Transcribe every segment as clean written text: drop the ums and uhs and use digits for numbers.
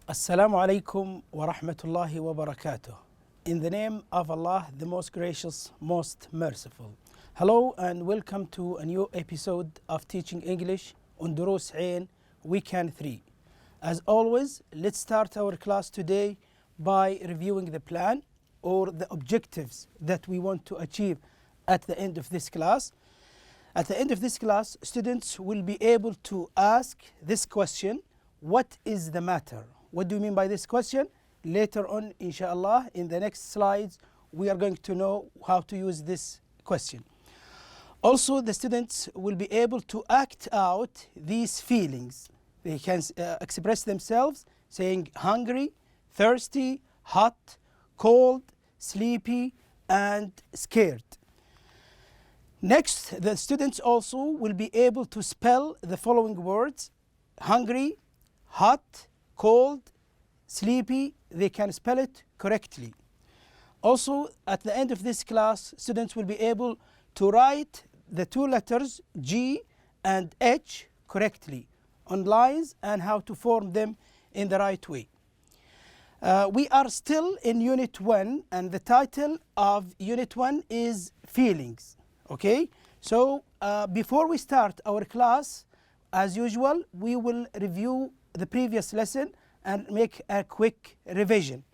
Assalamu alaikum wa rahmatullahi wa barakatuh. In the name of Allah, the most gracious, most merciful. Hello and welcome to a new episode of Teaching English on Dروس weekend 3. As always, let's start our class today by reviewing the plan or the objectives that we want to achieve at the end of this class. At the end of this class, students will be able to ask this question: what is the matter? What do you mean by this question? Later on, inshallah, in the next slides, we are going to know how to use this question. Also, the students will be able to act out these feelings. They can express themselves saying hungry, thirsty, hot, cold, sleepy, and scared. Next, the students also will be able to spell the following words: hungry, hot, cold, sleepy. They can spell it correctly. Also, at the end of this class, students will be able to write the two letters G and H correctly on lines and how to form them in the right way. We are still in Unit 1 and the title of Unit 1 is Feelings. Okay, so before we start our class, as usual, we will review the previous lesson and make a quick revision.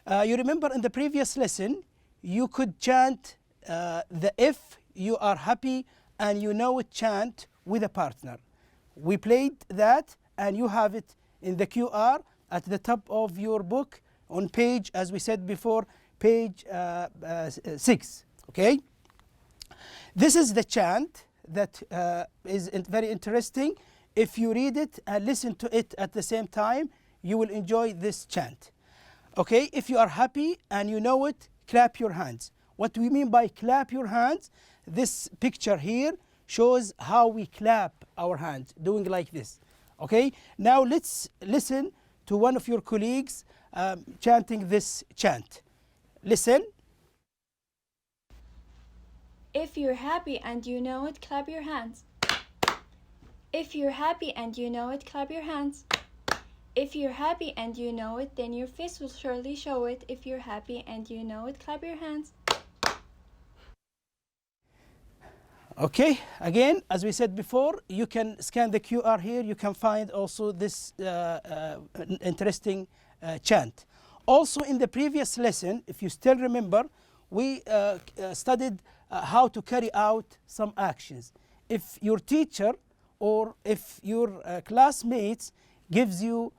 You remember in the previous lesson, you could chant the if you are happy and you know it chant with a partner. We played that and you have it in the QR at the top of your book on page, as we said before, page 6. Okay? This is the chant that is very interesting. If you read it and listen to it at the same time, you will enjoy this chant. Okay, if you are happy and you know it, clap your hands. What do we mean by clap your hands? This picture here shows how we clap our hands, doing like this. Okay, now let's listen to one of your colleagues chanting this chant. Listen. If you're happy and you know it, clap your hands. If you're happy and you know it, clap your hands. If you're happy and you know it, then your face will surely show it. If you're happy and you know it, clap your hands. Okay, again, as we said before, you can scan the QR here. You can find also this interesting chant. Also, in the previous lesson, if you still remember, we studied how to carry out some actions. If your teacher or if your classmates gives you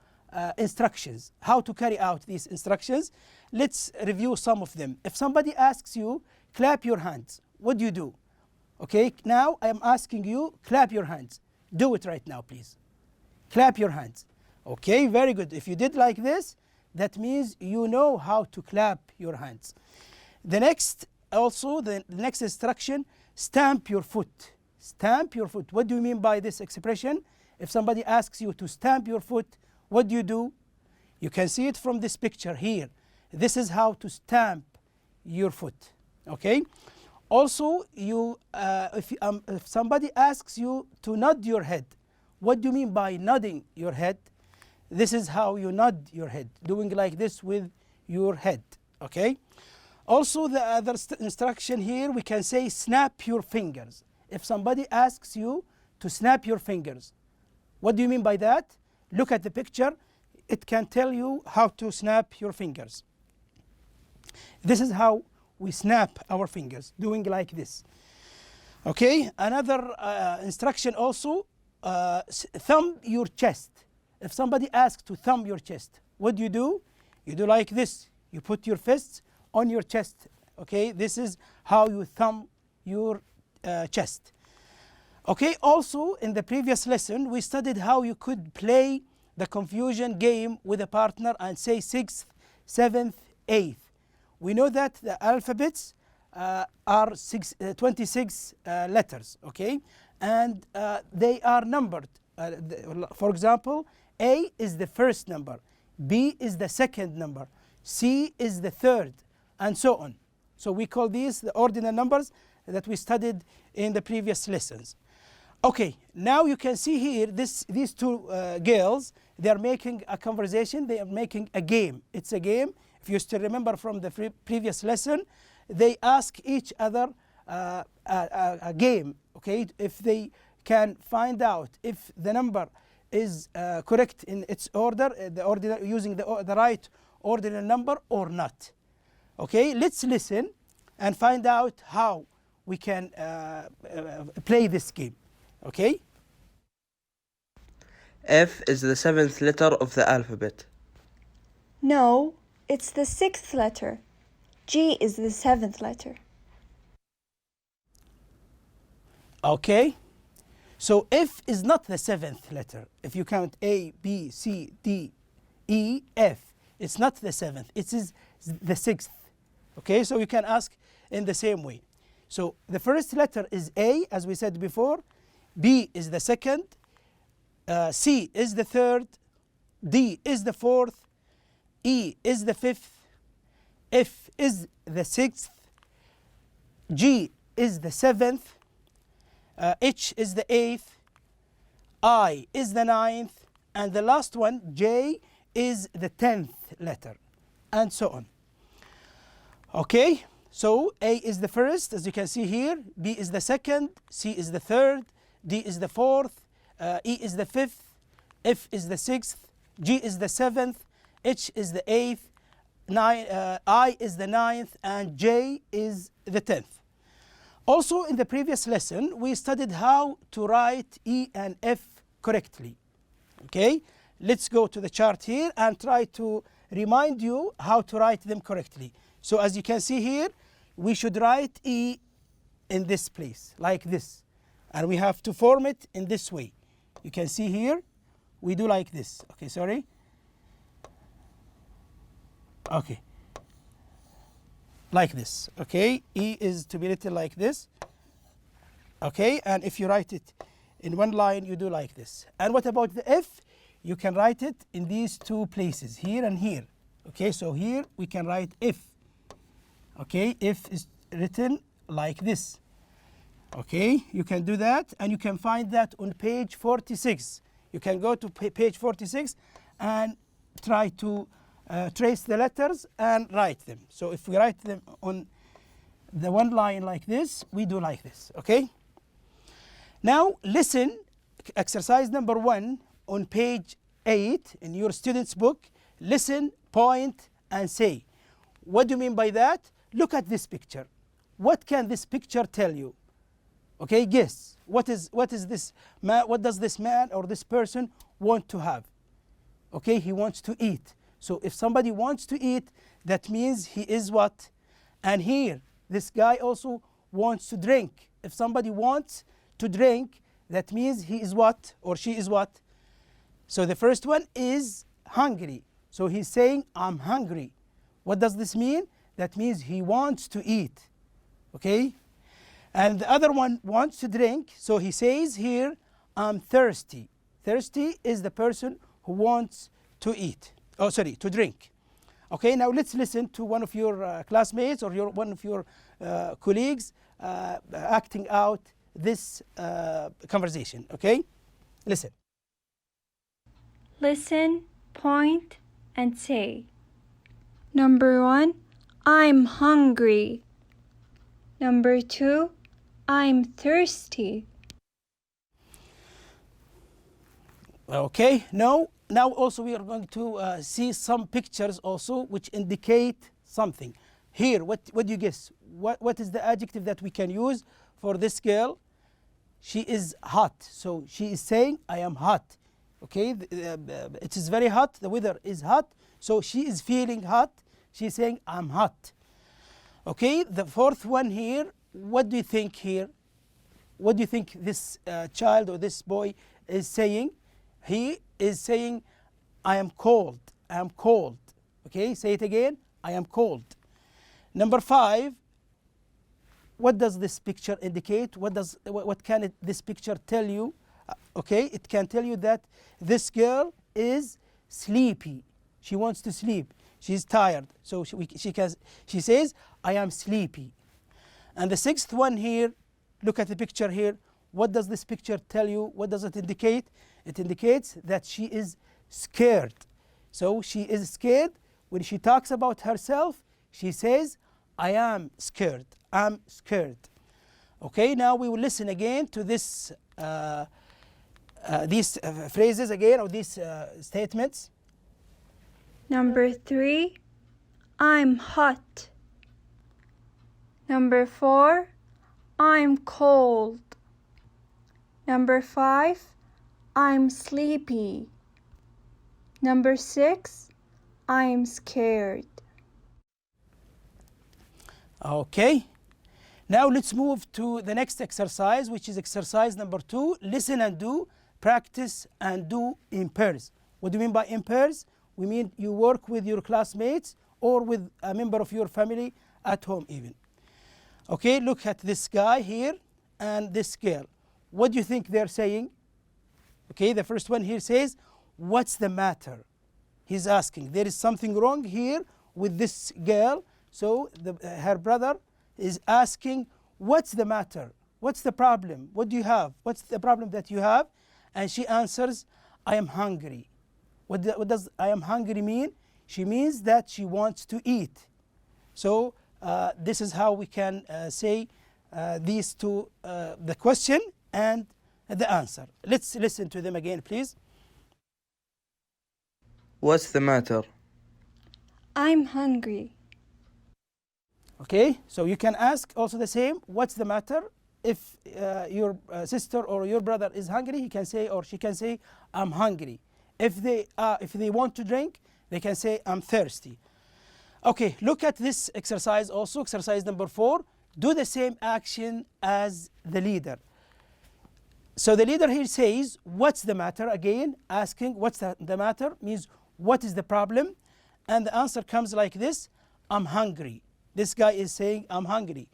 instructions, how to carry out these instructions, let's review some of them. If somebody asks you, clap your hands, what do you do? Okay, now I am asking you, clap your hands. Do it right now, please. Clap your hands. Okay, very good. If you did like this, that means you know how to clap your hands. The next, also, the next instruction, stamp your foot. Stamp your foot. What do you mean by this expression? If somebody asks you to stamp your foot, what do? You can see it from this picture here. This is how to stamp your foot. Okay? Also, if somebody asks you to nod your head, what do you mean by nodding your head? This is how you nod your head, doing like this with your head. Okay? Also, the other instruction here, we can say snap your fingers. If somebody asks you to snap your fingers, what do you mean by that? Look at the picture. It can tell you how to snap your fingers. This is how we snap our fingers, doing like this. Okay, another instruction also, thumb your chest. If somebody asks to thumb your chest, what do? You do like this. You put your fists on your chest. Okay, this is how you thumb your chest. Okay, also in the previous lesson, we studied how you could play the confusion game with a partner and say 6th, 7th, 8th. We know that the alphabets are 26 letters, okay? And they are numbered. For example, A is the first number, B is the second number, C is the third, and so on. So we call these the ordinal numbers that we studied in the previous lessons. Okay, now you can see here these two girls, they are making a conversation, they are making a game. It's a game. If you still remember from the previous lesson, they ask each other a game, okay? If they can find out if the number is correct in its order, using the right ordinal number or not. Okay, let's listen and find out how we can play this game. Okay? F is the 7th letter of the alphabet. No, it's the 6th letter. G is the 7th letter. Okay, so F is not the 7th letter. If you count A, B, C, D, E, F, it's not the 7th, it is the 6th. Okay, so you can ask in the same way. So the first letter is A, as we said before. B is the 2nd. C is the 3rd. D is the 4th. E is the 5th. F is the 6th. G is the 7th. H is the 8th. I is the 9th. And the last one, J, is the 10th letter, and so on. Okay, so A is the first, as you can see here. B is the 2nd. C is the 3rd. D is the 4th. E is the 5th. F is the 6th. G is the 7th. H is the 8th. I is the 9th. And J is the 10th. Also, in the previous lesson, we studied how to write E and F correctly. Okay, let's go to the chart here and try to remind you how to write them correctly. So as you can see here, we should write E in this place, like this. And we have to form it in this way. You can see here, we do like this. Okay, sorry. Okay. Like this. Okay, E is to be written like this. Okay, and if you write it in one line, you do like this. And what about the F? You can write it in these two places, here and here. Okay, so here we can write F. Okay, F is written like this. Okay, you can do that, and you can find that on page 46. You can go to page 46 and try to trace the letters and write them. So if we write them on the one line like this, we do like this. Okay, now listen, exercise number 1 on page 8 in your student's book. Listen, point, and say. What do you mean by that? Look at this picture. What can this picture tell you? Okay, guess. What is this man? What does this man or this person want to have? Okay, he wants to eat. So if somebody wants to eat, that means he is what? And here, this guy also wants to drink. If somebody wants to drink, that means he is what? Or she is what? So the first one is hungry. So he's saying, I'm hungry. What does this mean? That means he wants to eat. Okay? And the other one wants to drink. So he says here, I'm thirsty. Thirsty is the person who wants to eat. Oh, sorry, to drink. Okay, now let's listen to one of your classmates or one of your colleagues acting out this conversation. Okay? Listen. Listen, point, and say. Number 1, I'm hungry. Number 2, I'm thirsty. Okay, now also we are going to see some pictures also which indicate something. Here, what do you guess? What is the adjective that we can use for this girl? She is hot. So she is saying, I am hot. Okay, it is very hot. The weather is hot. So she is feeling hot. She is saying, I'm hot. Okay, the fourth one here, what do you think here? What do you think this child or this boy is saying? He is saying, I am cold. I am cold. Okay, say it again. I am cold. Number 5, what does this picture indicate? What can this picture tell you? Okay, it can tell you that this girl is sleepy. She wants to sleep. She's tired. So she says, I am sleepy. And the 6th one here, look at the picture here. What does this picture tell you? What does it indicate? It indicates that she is scared. So she is scared. When she talks about herself, she says, I am scared. I'm scared. Okay, now we will listen again to this, these phrases again, or these statements. Number 3, I'm hot. Number 4, I'm cold. Number 5, I'm sleepy. Number 6, I'm scared. Okay. Now let's move to the next exercise, which is exercise number 2. Listen and do, practice and do in pairs. What do you mean by in pairs? We mean you work with your classmates or with a member of your family at home even. Okay, look at this guy here and this girl. What do you think they're saying? Okay, the first one here says, what's the matter? He's asking, there is something wrong here with this girl. So her brother is asking, what's the matter? What's the problem? What do you have? What's the problem that you have? And she answers, I am hungry. What does I am hungry mean? She means that she wants to eat. So this is how we can say these two, the question and the answer. Let's listen to them again, please. What's the matter? I'm hungry. Okay, so you can ask also the same, what's the matter? If your sister or your brother is hungry, he can say or she can say, I'm hungry. If they want to drink, they can say, I'm thirsty. Okay, look at this exercise also, exercise number 4. Do the same action as the leader. So the leader here says, what's the matter? Again, asking what's the matter means what is the problem? And the answer comes like this, I'm hungry. This guy is saying, I'm hungry.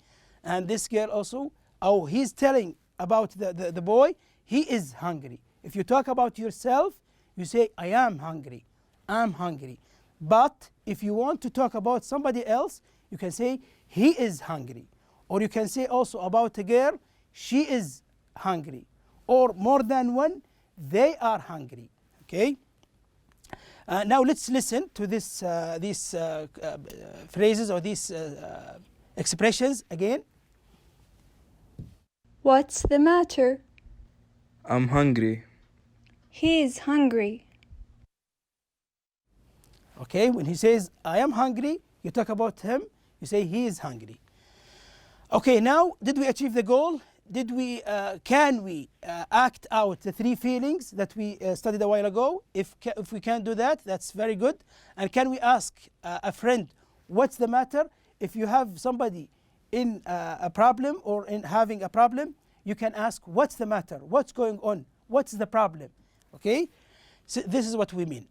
And this girl also, oh, he's telling about the boy, he is hungry. If you talk about yourself, you say, I am hungry. I'm hungry. But if you want to talk about somebody else, you can say, he is hungry. Or you can say also about a girl, she is hungry. Or more than one, they are hungry. Okay? Now let's listen to this, these phrases or these expressions again. What's the matter? I'm hungry. He's hungry. Okay, when he says, I am hungry, you talk about him, you say he is hungry. Okay, now did we achieve the goal? Did we, can we act out the 3 feelings that we studied a while ago? If we can do that, that's very good. And can we ask a friend, what's the matter? If you have somebody in a problem or in having a problem, you can ask, what's the matter? What's going on? What's the problem? Okay, so this is what we mean.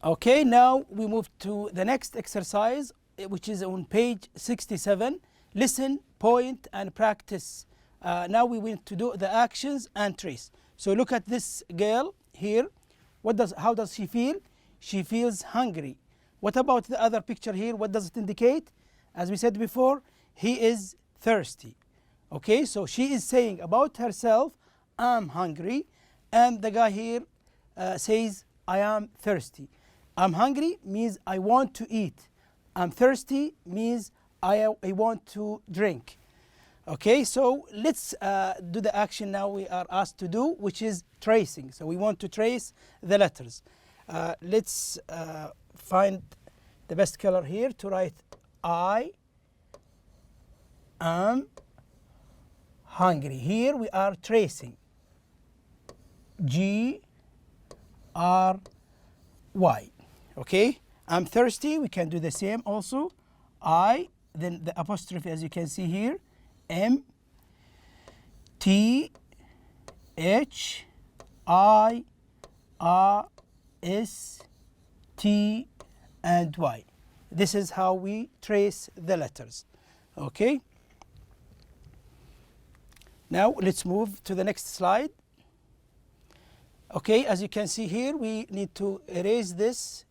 Okay, now we move to the next exercise, which is on page 67. Listen, point, and practice. Now we want to do the actions and trace. So look at this girl here. How does she feel? She feels hungry. What about the other picture here? What does it indicate? As we said before, he is thirsty. Okay, so she is saying about herself, I'm hungry. And the guy here says, I am thirsty. I'm hungry means I want to eat. I'm thirsty means I want to drink. Okay, so let's do the action now we are asked to do, which is tracing. So we want to trace the letters. Let's find the best color here to write I am hungry. Here we are tracing. G-R-Y. Okay, I'm thirsty. We can do the same also. I, then the apostrophe as you can see here. M-T-H-I-R-S-T and Y. This is how we trace the letters. Okay. Now let's move to the next slide. Okay, as you can see here, we need to erase this.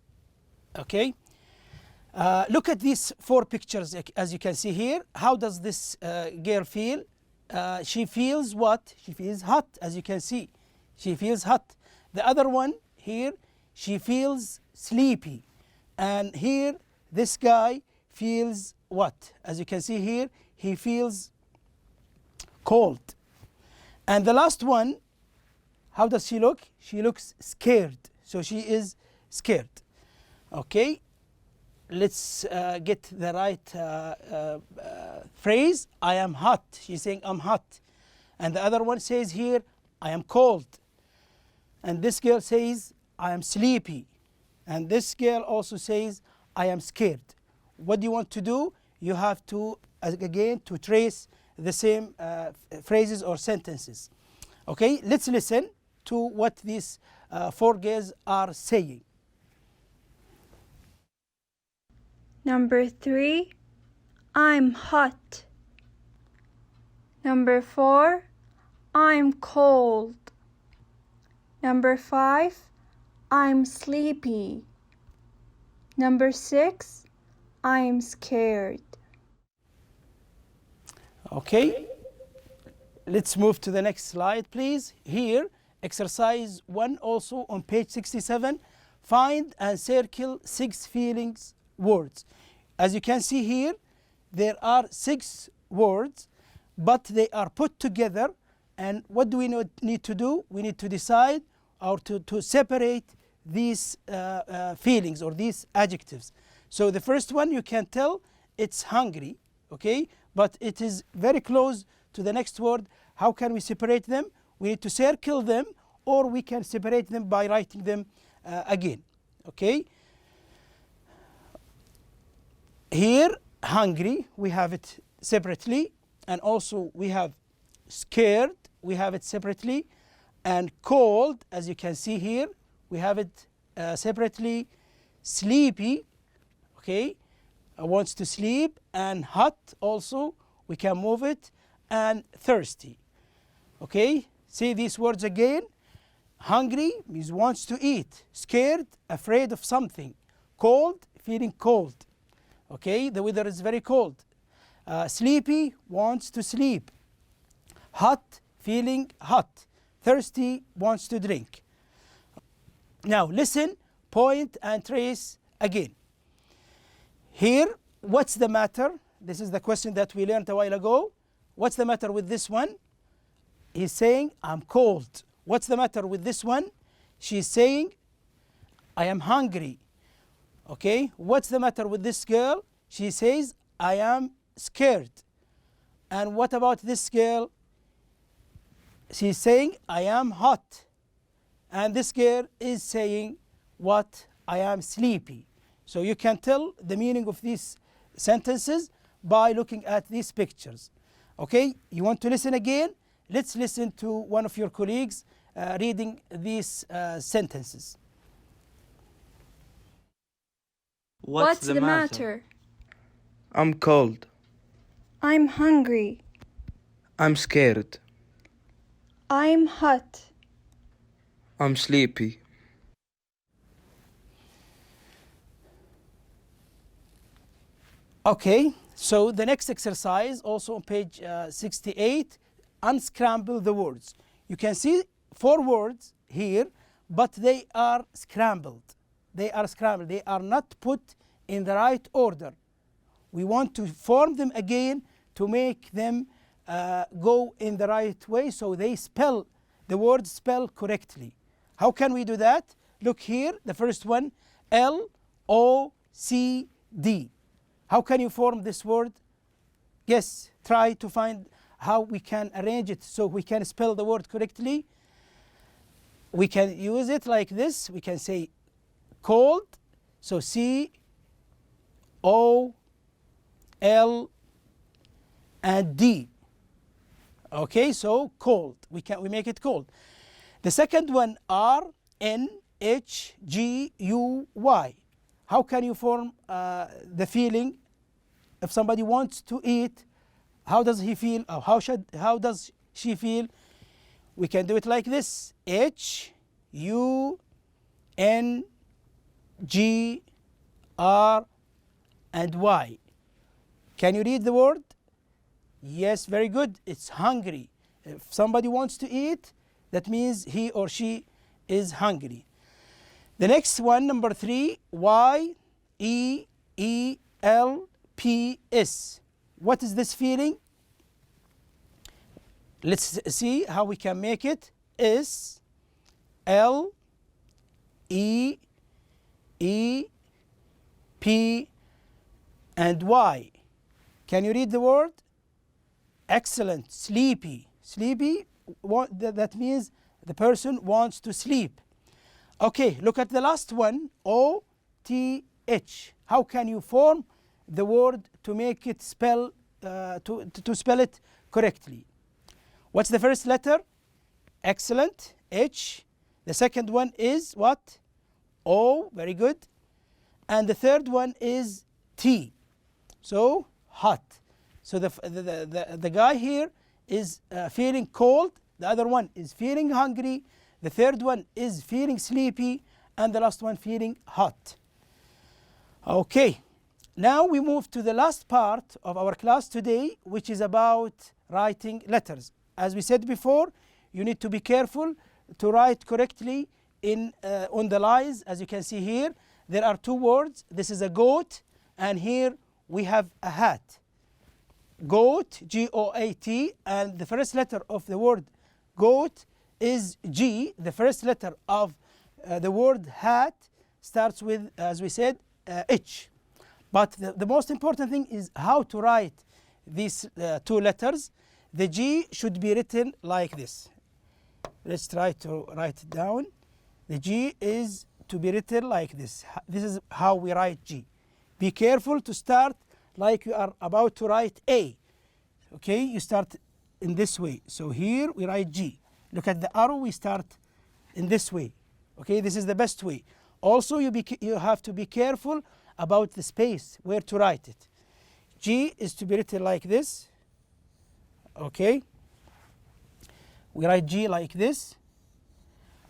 Okay. Look at these 4 pictures as you can see here. How does this girl feel? she feels what? She feels hot, as you can see. She feels hot. The other one here, she feels sleepy. And here, this guy feels what? As you can see here, he feels cold. And the last one, how does she look? She looks scared. So she is scared. Okay, let's get the right phrase. I am hot. She's saying I'm hot. And the other one says here, I am cold. And this girl says, I am sleepy. And this girl also says, I am scared. What do you want to do? You have to, again, to trace the same phrases or sentences. Okay, let's listen to what these four girls are saying. Number 3, I'm hot. Number 4, I'm cold. Number 5, I'm sleepy. Number 6, I'm scared. Okay, let's move to the next slide, please. Here, exercise 1 also on page 67. Find and circle 6 feelings words. As you can see here, there are 6 words, but they are put together. And what do we need to do? We need to decide or to separate these feelings or these adjectives. So the first one, you can tell it's hungry, okay? But it is very close to the next word. How can we separate them? We need to circle them, or we can separate them by writing them again, okay? Here, hungry, we have it separately. And also we have scared, we have it separately. And cold, as you can see here, we have it separately. Sleepy, okay, wants to sleep. And hot also, we can move it. And thirsty, okay. Say these words again. Hungry means wants to eat. Scared, afraid of something. Cold, feeling cold. Okay, the weather is very cold. Sleepy, wants to sleep. Hot, feeling hot. Thirsty, wants to drink. Now listen, point and trace again. Here, what's the matter? This is the question that we learned a while ago. What's the matter with this one? He's saying, I'm cold. What's the matter with this one? She's saying, I am hungry. Okay, what's the matter with this girl? She says, I am scared. And what about this girl? She's saying, I am hot. And this girl is saying, what? I am sleepy. So you can tell the meaning of these sentences by looking at these pictures. Okay, you want to listen again? Let's listen to one of your colleagues reading these sentences. What's the matter? I'm cold. I'm hungry. I'm scared. I'm hot. I'm sleepy. Okay, so the next exercise, also on page 68, unscramble the words. You can see 4 words here, but they are scrambled. They are scrambled. They are not put in the right order. We want to form them again to make them go in the right way, so they spell, the words spell correctly. How can we do that? Look here, the first one, L-O-C-D. How can you form this word? Yes, try to find how we can arrange it so we can spell the word correctly. We can use it like this. We can say cold, so C-O-L and D. Okay, so cold. We make it cold. The second one, R-N-H-G-U-Y. How can you form the feeling? If somebody wants to eat, how does he feel? Or how does she feel? We can do it like this: H-U-N-G-R and Y. Can you read the word? Yes, very good. It's hungry. If somebody wants to eat, that means he or she is hungry. The next one, number 3, Y-E-E-L-P-S. What is this feeling? Let's see how we can make it. S L E E P and Y. Can you read the word? Excellent. Sleepy. Sleepy, that means the person wants to sleep. Okay, look at the last one. O-T-H. How can you form the word to make it spell, to spell it correctly? What's the first letter? Excellent. H. The second one is what? O. Very good. And the third one is T. So hot. So the guy here is feeling cold. The other one is feeling hungry. The third one is feeling sleepy. And the last one feeling hot. Okay. Now we move to the last part of our class today, which is about writing letters. As we said before, you need to be careful to write correctly on the lines. As you can see here, there are 2 words. This is a goat, and here we have a hat. Goat, G-O-A-T, and the first letter of the word goat is G. The first letter of the word hat starts with, as we said, H. But the most important thing is how to write these 2 letters. The G should be written like this. Let's try to write it down. The G is to be written like this. This is how we write G. Be careful to start like you are about to write A. Okay, you start in this way. So here we write G. Look at the arrow, we start in this way. Okay, this is the best way. Also, you have to be careful about the space where to write it. G is to be written like this. Okay, we write G like this.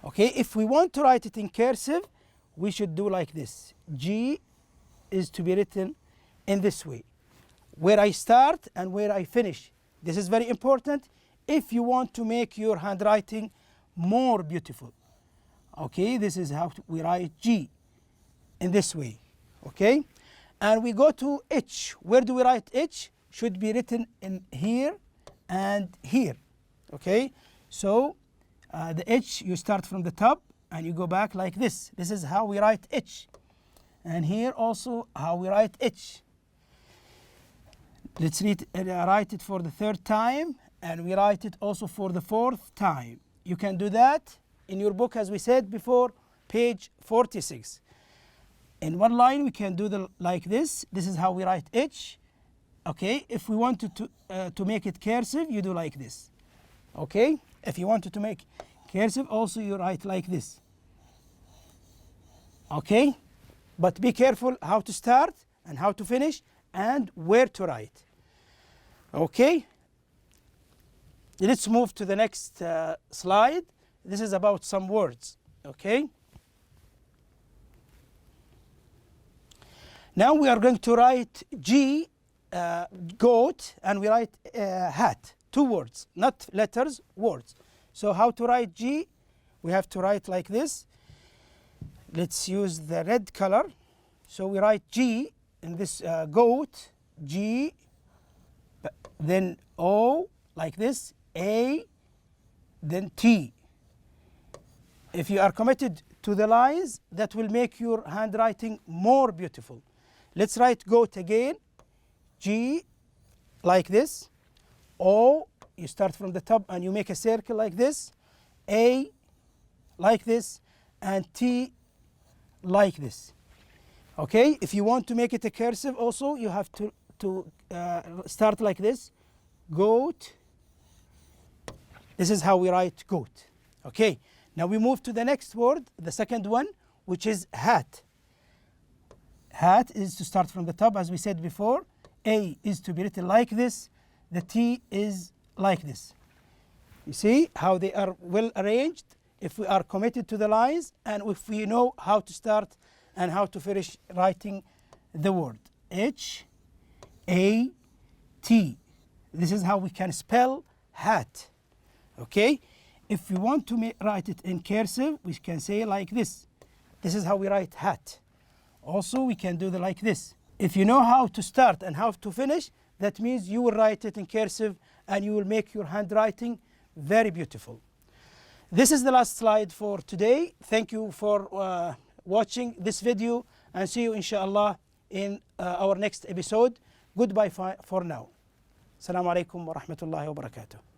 Okay, if we want to write it in cursive, we should do like this. G is to be written in this way, where I start and where I finish. This is very important if you want to make your handwriting more beautiful. Okay, this is how we write G, in this way. Okay, and we go to H. Where do we write H? Should be written in here and here. Okay, so the H, you start from the top and you go back like this. This is how we write H. And here also how we write H. Let's write it for the 3rd time, and we write it also for the 4th time. You can do that in your book, as we said before, page 46. In one line we can do like this. This is how we write H. Okay, if we wanted to make it cursive, you do like this. Okay, if you wanted to make cursive, also you write like this. Okay, but be careful how to start and how to finish and where to write. Okay, let's move to the next slide. This is about some words. Okay, now we are going to write G, goat, and we write hat. 2 words, not letters, words. So how to write G? We have to write like this. Let's use the red color. So we write G in this goat, G, then O like this, A, then T. If you are committed to the lines, that will make your handwriting more beautiful. Let's write goat again. G like this. O, you start from the top and you make a circle like this. A like this, and T like this. Okay, if you want to make it a cursive also, you have to start like this. Goat. This is how we write goat. Okay, now we move to the next word, the second one, which is hat. Hat is to start from the top, as we said before. A is to be written like this. The T is like this. You see how they are well arranged if we are committed to the lines and if we know how to start and how to finish writing the word. H, A, T. This is how we can spell hat. Okay? If we want to write it in cursive, we can say like this. This is how we write hat. Also, we can do like this. If you know how to start and how to finish, that means you will write it in cursive and you will make your handwriting very beautiful. This is the last slide for today. Thank you for watching this video and see you inshallah in our next episode. Goodbye for now. Assalamu alaikum wa rahmatullahi wa barakatuh.